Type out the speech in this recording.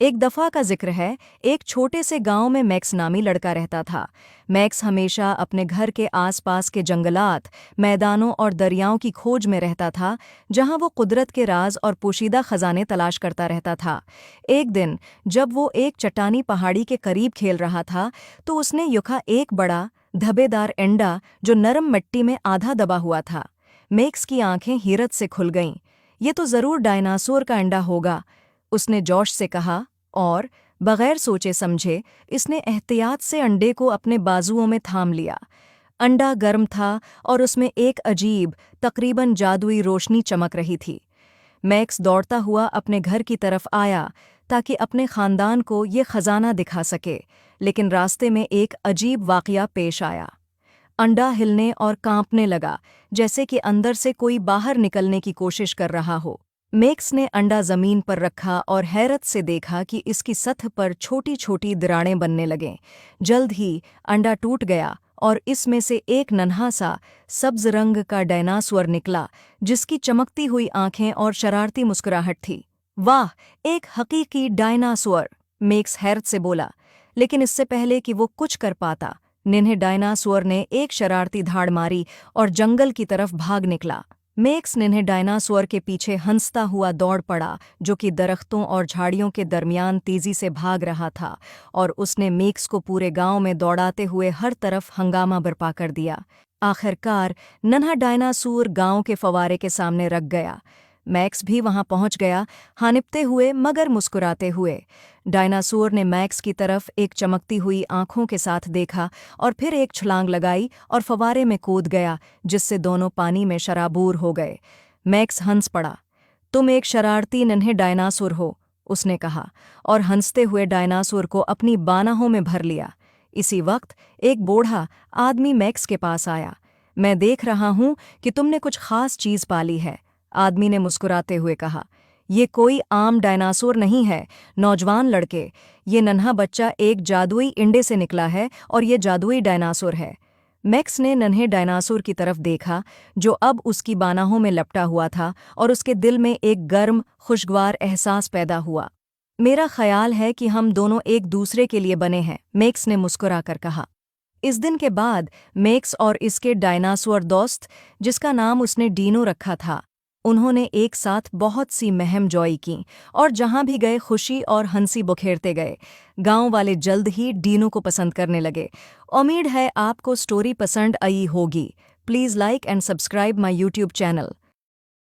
एक दफा का जिक्र है। एक छोटे से गांव में मैक्स नामी लड़का रहता था। मैक्स हमेशा अपने घर के आसपास के जंगलात, मैदानों और दरियाओं की खोज में रहता था, जहां वो कुदरत के राज और पोशीदा खजाने तलाश करता रहता था। एक दिन जब वो एक चट्टानी पहाड़ी के करीब खेल रहा था, तो उसने युखा एक बड़ा धब्बेदार अंडा जो नरम मिट्टी में आधा दबा हुआ था। मैक्स की आंखें हैरत से खुल गईं। ये तो जरूर डायनासोर का अंडा होगा, उसने जोश से कहा। और बगैर सोचे समझे इसने एहतियात से अंडे को अपने बाजुओं में थाम लिया। अंडा गर्म था और उसमें एक अजीब, तकरीबन जादुई रोशनी चमक रही थी। मैक्स दौड़ता हुआ अपने घर की तरफ आया ताकि अपने खानदान को ये खजाना दिखा सके, लेकिन रास्ते में एक अजीब वाकया पेश आया। अंडा हिलने और कांपने लगा, जैसे कि अंदर से कोई बाहर निकलने की कोशिश कर रहा हो। मैक्स ने अंडा जमीन पर रखा और हैरत से देखा कि इसकी सतह पर छोटी छोटी दरारें बनने लगें। जल्द ही अंडा टूट गया और इसमें से एक नन्हा सा सब्ज रंग का डायनासोर निकला, जिसकी चमकती हुई आंखें और शरारती मुस्कुराहट थी। वाह, एक हकीकी डायनासोर! मैक्स हैरत से बोला। लेकिन इससे पहले कि वो कुछ कर पाता, निन्हे डायनासोर ने एक शरारती धाड़ मारी और जंगल की तरफ भाग निकला। मैक्स निन्हे डायनासोर के पीछे हंसता हुआ दौड़ पड़ा, जो कि दरख्तों और झाड़ियों के दरमियान तेजी से भाग रहा था, और उसने मैक्स को पूरे गांव में दौड़ाते हुए हर तरफ हंगामा बर्पा कर दिया। आखिरकार नन्हा डायनासोर गांव के फव्वारे के सामने रख गया। मैक्स भी वहां पहुंच गया, हानिपते हुए मगर मुस्कुराते हुए। डायनासोर ने मैक्स की तरफ एक चमकती हुई आंखों के साथ देखा और फिर एक छलांग लगाई और फव्वारे में कूद गया, जिससे दोनों पानी में शराबूर हो गए। मैक्स हंस पड़ा। तुम एक शरारती नन्हे डायनासोर हो, उसने कहा, और हंसते हुए डायनासोर को अपनी बाहों में भर लिया। इसी वक्त एक बूढ़ा आदमी मैक्स के पास आया। मैं देख रहा हूं कि तुमने कुछ खास चीज पाली है, आदमी ने मुस्कुराते हुए कहा। ये कोई आम डायनासोर नहीं है, नौजवान लड़के। ये नन्हा बच्चा एक जादुई इंडे से निकला है और ये जादुई डायनासोर है। मैक्स ने नन्हे डायनासोर की तरफ देखा, जो अब उसकी बाहों में लपटा हुआ था, और उसके दिल में एक गर्म, खुशगवार एहसास पैदा हुआ। मेरा ख्याल है कि हम दोनों एक दूसरे के लिए बने हैं, मैक्स ने मुस्कुराकर कहा। इस दिन के बाद मैक्स और इसके डायनासोर दोस्त, जिसका नाम उसने डीनो रखा था, उन्होंने एक साथ बहुत सी महम जॉय की, और जहां भी गए खुशी और हंसी बुखेरते गए। गांव वाले जल्द ही डीनो को पसंद करने लगे। उम्मीद है आपको स्टोरी पसंद आई होगी। Please like and subscribe my YouTube channel.